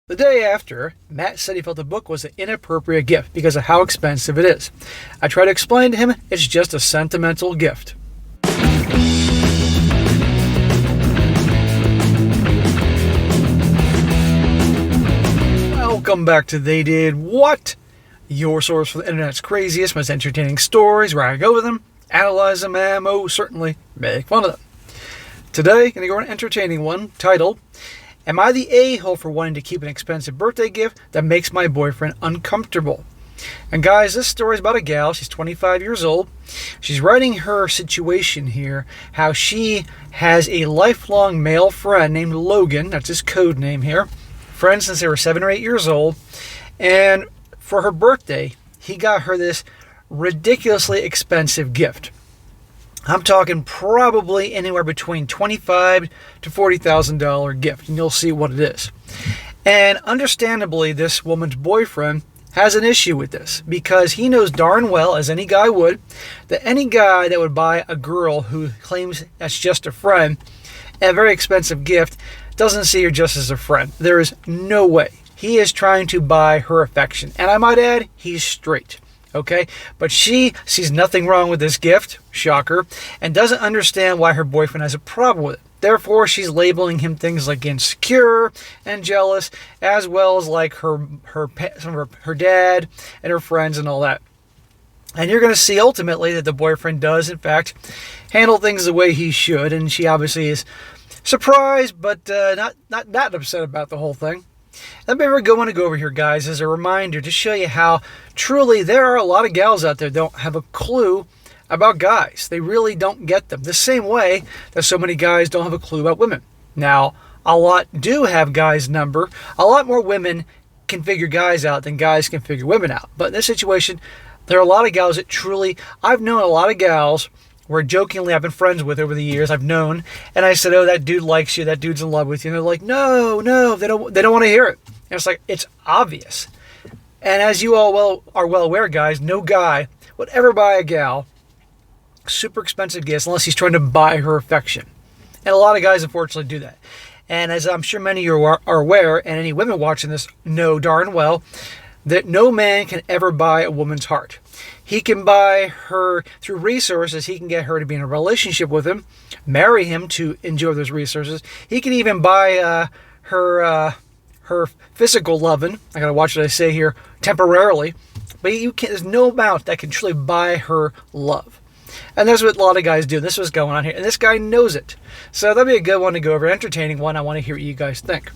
The day after, Matt said he felt the book was an inappropriate gift because of how expensive it is. I tried to explain to him it's just a sentimental gift. Welcome back to They Did What? Your source for the internet's craziest, most entertaining stories, where I go over them, analyze them, and most certainly make fun of them. Today, I'm going to go over an entertaining one titled, Am I the a-hole for wanting to keep an expensive birthday gift that makes my boyfriend uncomfortable? And guys, this story is about a gal. She's 25 years old. She's writing her situation here, how she has a lifelong male friend named Logan. That's his code name here. Friends since they were 7 or 8 years old. And for her birthday, he got her this ridiculously expensive gift. I'm talking probably anywhere between $25,000 to $40,000 gift, and you'll see what it is. And understandably, this woman's boyfriend has an issue with this because he knows darn well, as any guy would, that any guy that would buy a girl who claims that's just a friend a very expensive gift doesn't see her just as a friend. There is no way. He is trying to buy her affection. And I might add, he's straight. Okay, but she sees nothing wrong with this gift, shocker, and doesn't understand why her boyfriend has a problem with it. Therefore, she's labeling him things like insecure and jealous, as well as like some of her dad and her friends and all that. And you're going to see ultimately that the boyfriend does, in fact, handle things the way he should, and she obviously is surprised, but not that upset about the whole thing. Let me go over here, guys, as a reminder to show you how truly there are a lot of gals out there that don't have a clue about guys. They really don't get them. The same way that so many guys don't have a clue about women. Now, a lot do have guys' number. A lot more women can figure guys out than guys can figure women out. But in this situation, there are a lot of gals that truly, I've known a lot of gals where jokingly I've been friends with over the years, I've known, and I said, oh, that dude likes you, that dude's in love with you. And they're like, no, they don't want to hear it. And it's like, it's obvious. And as you all are well aware, guys, no guy would ever buy a gal super expensive gifts unless he's trying to buy her affection. And a lot of guys, unfortunately, do that. And as I'm sure many of you are aware, and any women watching this know darn well, that no man can ever buy a woman's heart. He can buy her through resources. He can get her to be in a relationship with him, marry him to enjoy those resources. He can even buy her physical loving. I gotta watch what I say here, temporarily. But there's no amount that can truly buy her love. And that's what a lot of guys do. This is what's going on here. And this guy knows it. So that'd be a good one to go over. Entertaining one. I want to hear what you guys think.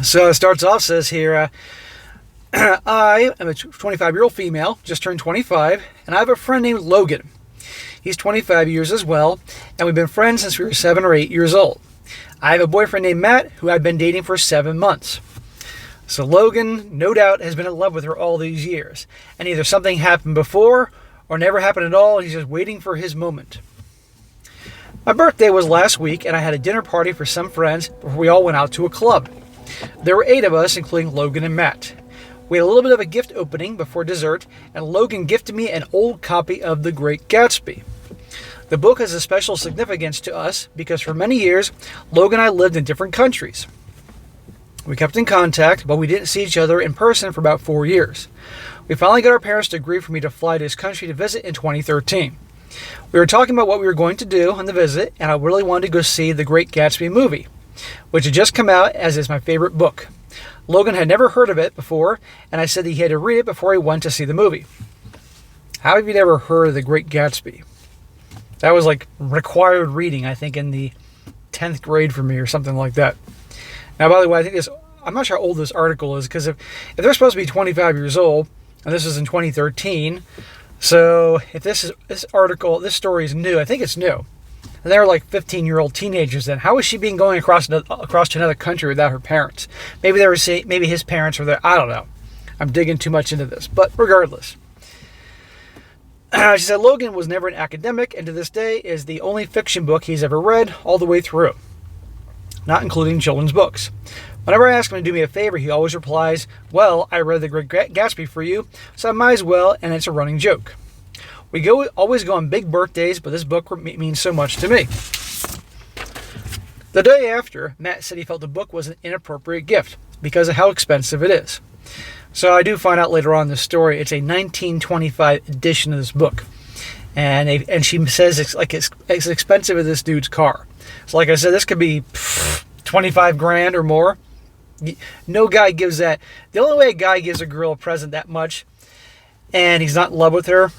So it starts off, says here, I am a 25-year-old female, just turned 25, and I have a friend named Logan. He's 25 years as well, and we've been friends since we were 7 or 8 years old. I have a boyfriend named Matt, who I've been dating for 7 months. So Logan, no doubt, has been in love with her all these years, and either something happened before or never happened at all, and he's just waiting for his moment. My birthday was last week, and I had a dinner party for some friends before we all went out to a club. There were 8 of us, including Logan and Matt. We had a little bit of a gift opening before dessert, and Logan gifted me an old copy of The Great Gatsby. The book has a special significance to us because for many years, Logan and I lived in different countries. We kept in contact, but we didn't see each other in person for about 4 years. We finally got our parents to agree for me to fly to his country to visit in 2013. We were talking about what we were going to do on the visit, and I really wanted to go see The Great Gatsby movie, which had just come out as is my favorite book. Logan had never heard of it before, and I said that he had to read it before he went to see the movie. How have you never heard of The Great Gatsby? That was like required reading, I think, in the 10th grade for me or something like that. Now, by the way, I'm not sure how old this article is, because if they're supposed to be 25 years old, and this is in 2013, so if this story is new, I think it's new. And they were like 15-year-old teenagers then. How is she being going across to another country without her parents? Maybe his parents were there. I don't know. I'm digging too much into this. But regardless. She said Logan was never an academic, and to this day is the only fiction book he's ever read all the way through, not including children's books. Whenever I ask him to do me a favor, he always replies, well, I read The Great Gatsby for you, so I might as well, and it's a running joke. We always go on big birthdays, but this book means so much to me. The day after, Matt said he felt the book was an inappropriate gift. because of how expensive it is. So I do find out later on in the story it's a 1925 edition of this book. And she says it's as expensive as this dude's car. So like I said, this could be 25 grand or more. No guy gives that. The only way a guy gives a girl a present that much and he's not in love with her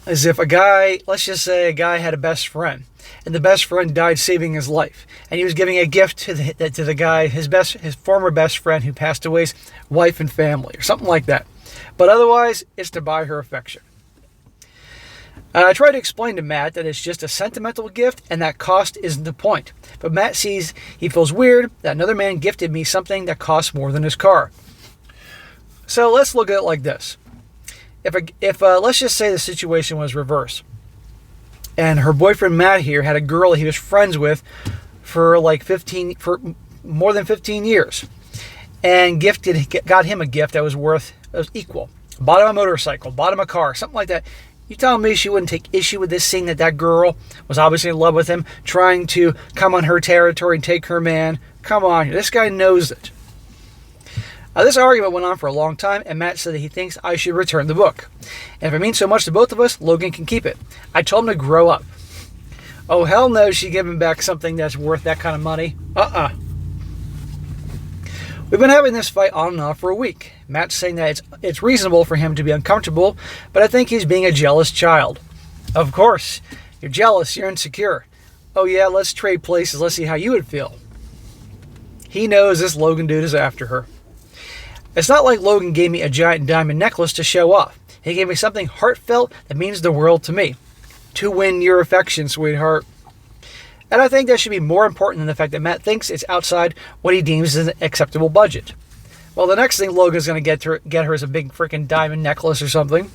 is if a guy, let's just say a guy had a best friend and the best friend died saving his life. And he was giving a gift to the guy, his former best friend who passed away's wife and family or something like that. But otherwise, it's to buy her affection. I try to explain to Matt that it's just a sentimental gift and that cost isn't the point. But Matt he feels weird that another man gifted me something that costs more than his car. So let's look at it like this. If let's just say the situation was reversed. And her boyfriend Matt here had a girl that he was friends with for more than 15 years. And got him a gift that was equal. Bought him a motorcycle, bought him a car, something like that. You telling me she wouldn't take issue with this, seeing that girl was obviously in love with him, trying to come on her territory and take her man? Come on, this guy knows it. This argument went on for a long time, and Matt said that he thinks I should return the book. And if it means so much to both of us, Logan can keep it. I told him to grow up. Oh, hell no, she's giving back something that's worth that kind of money. We've been having this fight on and off for a week. Matt's saying that it's reasonable for him to be uncomfortable, but I think he's being a jealous child. Of course, you're jealous, you're insecure. Oh yeah, let's trade places, let's see how you would feel. He knows this Logan dude is after her. It's not like Logan gave me a giant diamond necklace to show off. He gave me something heartfelt that means the world to me. To win your affection, sweetheart. And I think that should be more important than the fact that Matt thinks it's outside what he deems as an acceptable budget. Well, the next thing Logan's going to get her is a big freaking diamond necklace or something.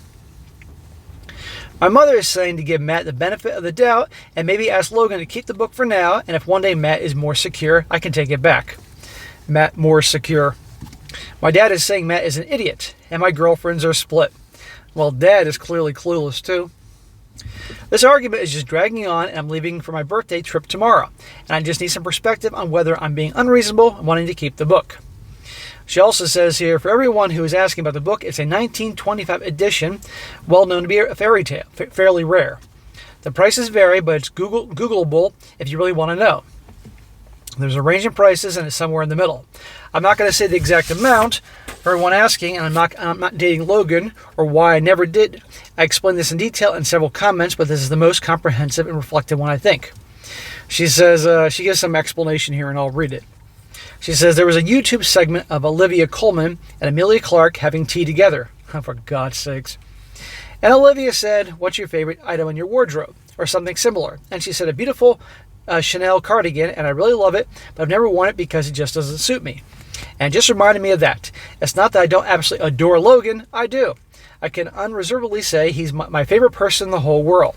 My mother is saying to give Matt the benefit of the doubt and maybe ask Logan to keep the book for now, and if one day Matt is more secure, I can take it back. Matt more secure. My dad is saying Matt is an idiot, and my girlfriends are split. Well, Dad is clearly clueless too. This argument is just dragging on, and I'm leaving for my birthday trip tomorrow, and I just need some perspective on whether I'm being unreasonable and wanting to keep the book. She also says here, for everyone who is asking about the book, it's a 1925 edition, well known to be a fairy tale, fairly rare. The prices vary, but it's Googleable if you really want to know. There's a range in prices, and it's somewhere in the middle. I'm not going to say the exact amount for everyone asking, and I'm not dating Logan, or why I never did. I explained this in detail in several comments, but this is the most comprehensive and reflective one, I think. She says, she gives some explanation here, and I'll read it. She says, there was a YouTube segment of Olivia Colman and Amelia Clark having tea together. Oh, for God's sakes. And Olivia said, what's your favorite item in your wardrobe? Or something similar. And she said, a beautiful Chanel cardigan, and I really love it, but I've never worn it because it just doesn't suit me. And just reminded me of that. It's not that I don't absolutely adore Logan. I do. I can unreservedly say he's my favorite person in the whole world.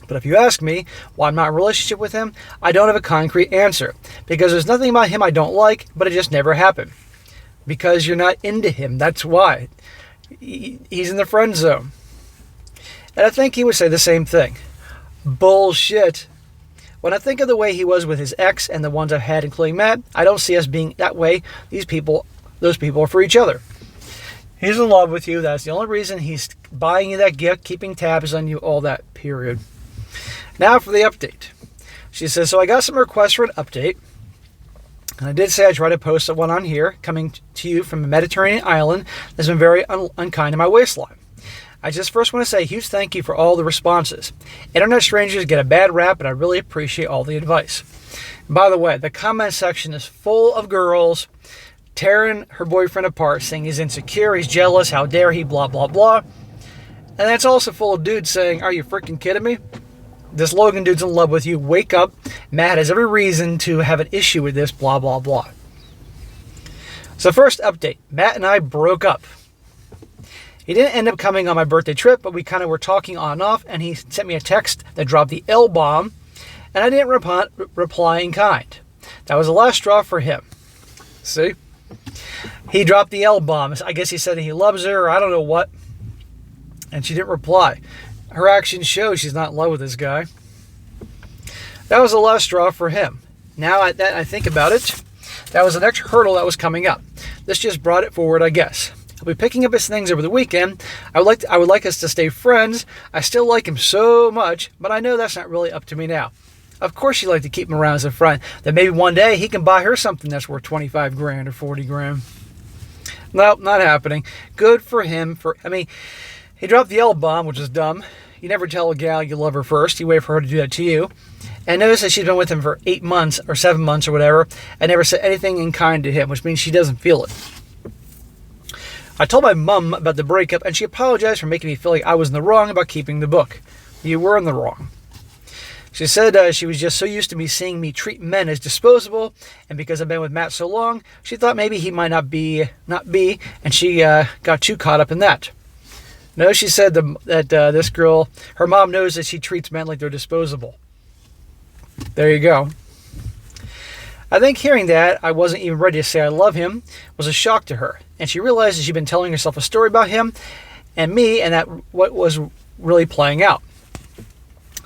But if you ask me why I'm not in a relationship with him, I don't have a concrete answer. Because there's nothing about him I don't like, but it just never happened. Because you're not into him. That's why. He's in the friend zone. And I think he would say the same thing. Bullshit. When I think of the way he was with his ex and the ones I've had, including Matt, I don't see us being that way. Those people are for each other. He's in love with you. That's the only reason he's buying you that gift, keeping tabs on you, all that, period. Now for the update. She says, so I got some requests for an update. And I did say I try to post one on here, coming to you from a Mediterranean island that's been very unkind to my waistline. I just first want to say a huge thank you for all the responses. Internet strangers get a bad rap, and I really appreciate all the advice. And by the way, the comment section is full of girls tearing her boyfriend apart, saying he's insecure, he's jealous, how dare he, blah, blah, blah. And it's also full of dudes saying, are you freaking kidding me? This Logan dude's in love with you. Wake up. Matt has every reason to have an issue with this, blah, blah, blah. So first update. Matt and I broke up. He didn't end up coming on my birthday trip, but we kind of were talking on and off, and he sent me a text that dropped the L-bomb, and I didn't reply in kind. That was the last straw for him. See? He dropped the L-bomb. I guess he said he loves her, or I don't know what, and she didn't reply. Her actions show she's not in love with this guy. That was the last straw for him. Now that I think about it, That was the next hurdle that was coming up. This just brought it forward, I guess. I'll be picking up his things over the weekend. I would like us to stay friends. I still like him so much, but I know that's not really up to me now. Of course she'd like to keep him around as a friend. That maybe one day he can buy her something that's worth 25 grand or 40 grand. Nope, not happening. Good for him. He dropped the L-bomb, which is dumb. You never tell a gal you love her first. You wait for her to do that to you. And notice that she's been with him for 8 months or 7 months or whatever and never said anything in kind to him, which means she doesn't feel it. I told my mom about the breakup, and she apologized for making me feel like I was in the wrong about keeping the book. You were in the wrong. She said she was just so used to me seeing me treat men as disposable, and because I've been with Matt so long, she thought maybe he might not be, and she got too caught up in that. No, she said that this girl, her mom knows that she treats men like they're disposable. There you go. I think hearing that I wasn't even ready to say I love him was a shock to her, and she realized that she'd been telling herself a story about him and me, and that what was really playing out.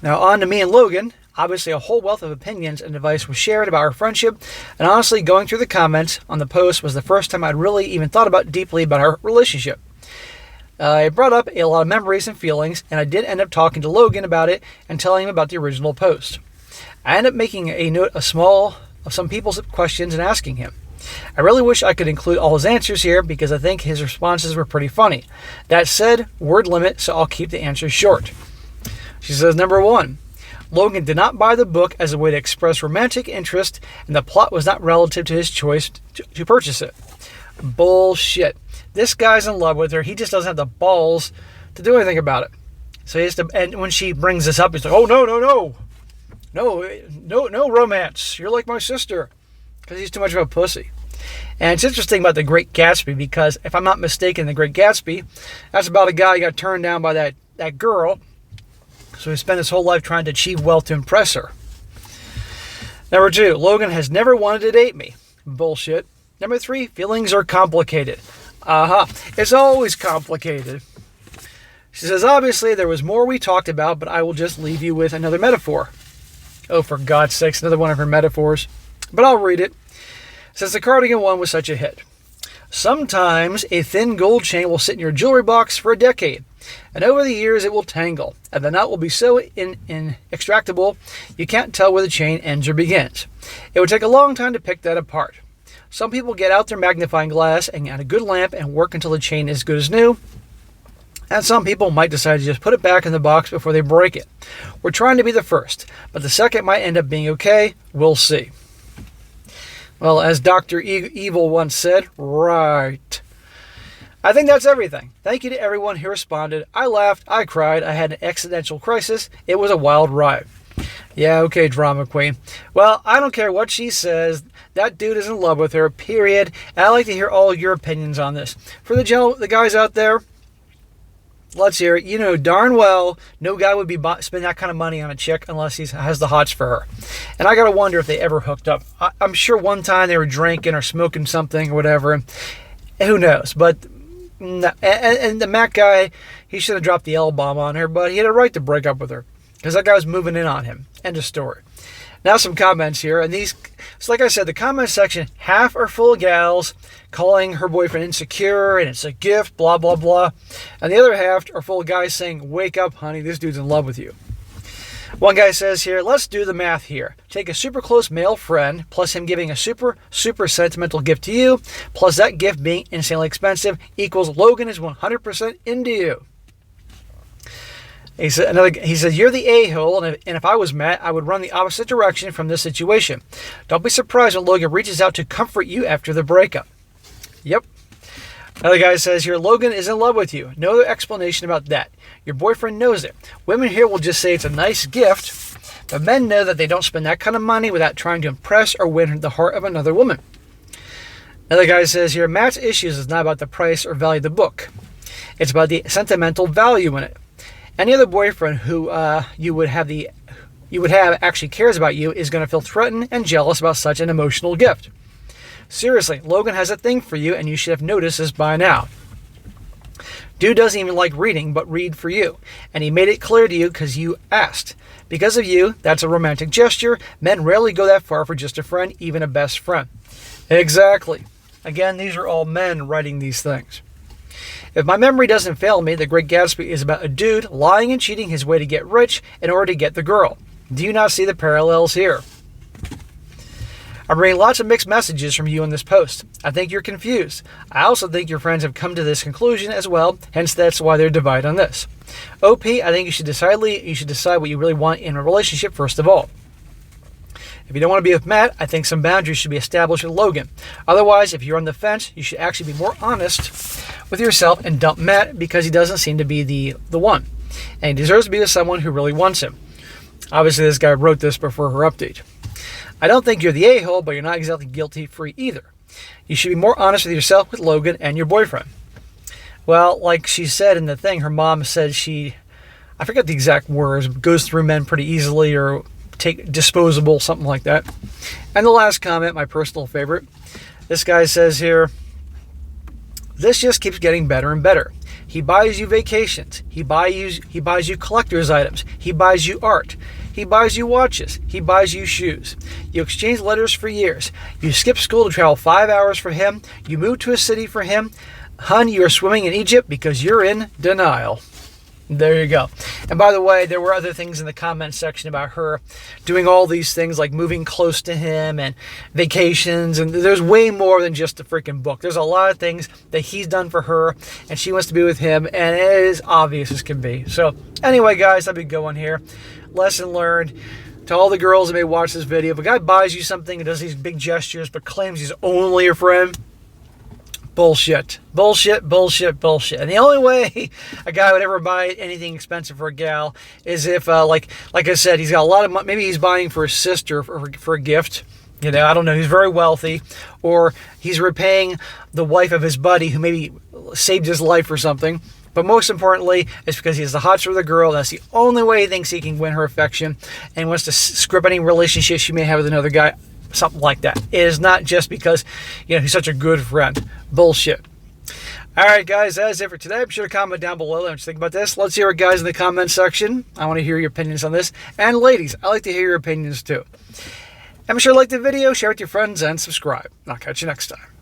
Now on to me and Logan. Obviously a whole wealth of opinions and advice was shared about our friendship, and honestly going through the comments on the post was the first time I'd really even thought deeply about our relationship. It brought up a lot of memories and feelings, and I did end up talking to Logan about it and telling him about the original post. I ended up making a note of some people's questions and asking him. I really wish I could include all his answers here because I think his responses were pretty funny. That said, word limit, so I'll keep the answers short. She says, number 1, Logan did not buy the book as a way to express romantic interest, and the plot was not relative to his choice to purchase it. Bullshit. This guy's in love with her. He just doesn't have the balls to do anything about it. So he has to, and when she brings this up, he's like, oh, no romance. You're like my sister. Because he's too much of a pussy. And it's interesting about The Great Gatsby because if I'm not mistaken, The Great Gatsby, that's about a guy who got turned down by that girl. So he spent his whole life trying to achieve wealth to impress her. Number 2, Logan has never wanted to date me. Bullshit. Number 3, feelings are complicated. It's always complicated. She says, obviously there was more we talked about, but I will just leave you with another metaphor. Oh, for God's sakes, another one of her metaphors. But I'll read it. Since the cardigan one was such a hit. Sometimes a thin gold chain will sit in your jewelry box for a decade, and over the years it will tangle, and the knot will be so inextractable you can't tell where the chain ends or begins. It would take a long time to pick that apart. Some people get out their magnifying glass and get a good lamp and work until the chain is as good as new, and some people might decide to just put it back in the box before they break it. We're trying to be the first, but the second might end up being okay. We'll see. Well, as Dr. Evil once said, right. I think that's everything. Thank you to everyone who responded. I laughed, I cried, I had an existential crisis. It was a wild ride. Yeah, okay, drama queen. Well, I don't care what she says. That dude is in love with her, period. And I'd like to hear all your opinions on this. For the guys out there, let's hear it. You know darn well no guy would be spending that kind of money on a chick unless he has the hots for her. And I got to wonder if they ever hooked up. I'm sure one time they were drinking or smoking something or whatever. And who knows? But and the Mac guy, he should have dropped the L-bomb on her, but he had a right to break up with her because that guy was moving in on him. End of story. Now some comments here, and these, so like I said, the comment section, half are full of gals calling her boyfriend insecure, and it's a gift, blah, blah, blah. And the other half are full of guys saying, wake up, honey, this dude's in love with you. One guy says here, let's do the math here. Take a super close male friend, plus him giving a super, super sentimental gift to you, plus that gift being insanely expensive, equals Logan is 100% into you. He said, you're the a-hole, and if I was Matt, I would run the opposite direction from this situation. Don't be surprised when Logan reaches out to comfort you after the breakup. Yep. Another guy says here, Logan is in love with you. No other explanation about that. Your boyfriend knows it. Women here will just say it's a nice gift, but men know that they don't spend that kind of money without trying to impress or win the heart of another woman. Another guy says here, Matt's issues is not about the price or value of the book. It's about the sentimental value in it. Any other boyfriend who you would have actually cares about you is going to feel threatened and jealous about such an emotional gift. Seriously, Logan has a thing for you, and you should have noticed this by now. Dude doesn't even like reading, but read for you. And he made it clear to you because you asked. Because of you, that's a romantic gesture. Men rarely go that far for just a friend, even a best friend. Exactly. Again, these are all men writing these things. If my memory doesn't fail me, The Great Gatsby is about a dude lying and cheating his way to get rich in order to get the girl. Do you not see the parallels here? I'm reading lots of mixed messages from you in this post. I think you're confused. I also think your friends have come to this conclusion as well, hence that's why they're divided on this. OP, I think you should decide what you really want in a relationship first of all. If you don't want to be with Matt, I think some boundaries should be established with Logan. Otherwise, if you're on the fence, you should actually be more honest with yourself and dump Matt because he doesn't seem to be the one. And he deserves to be with someone who really wants him. Obviously, this guy wrote this before her update. I don't think you're the a-hole, but you're not exactly guilty-free either. You should be more honest with yourself, with Logan, and your boyfriend. Well, like she said in the thing, her mom said I forget the exact words, goes through men pretty easily or disposable, something like that. And the last comment, my personal favorite. This guy says here, this just keeps getting better and better. He buys you vacations. He buys you collector's items. He buys you art. He buys you watches. He buys you shoes. You exchange letters for years. You skip school to travel 5 hours for him. You move to a city for him. Hun, you are swimming in Egypt because you're in denial. There you go. And by the way, there were other things in the comment section about her doing all these things like moving close to him and vacations. And there's way more than just a freaking book. There's a lot of things that he's done for her and she wants to be with him. And it is obvious as can be. So anyway, guys, I've been going here. Lesson learned. To all the girls that may watch this video, if a guy buys you something and does these big gestures but claims he's only your friend, bullshit. Bullshit, bullshit, bullshit. And the only way a guy would ever buy anything expensive for a gal is if, like I said, he's got a lot of money. Maybe he's buying for his sister for a gift. You know, I don't know. He's very wealthy. Or he's repaying the wife of his buddy who maybe saved his life or something. But most importantly, it's because he has the hots for the girl. That's the only way he thinks he can win her affection and wants to script any relationship she may have with another guy. Something like that. It is not just because, he's such a good friend. Bullshit. All right, guys, that is it for today. Be sure to comment down below. Let me think about this. Let's hear it, guys, in the comment section. I want to hear your opinions on this. And ladies, I like to hear your opinions too. And be sure to like the video, share it with your friends, and subscribe. I'll catch you next time.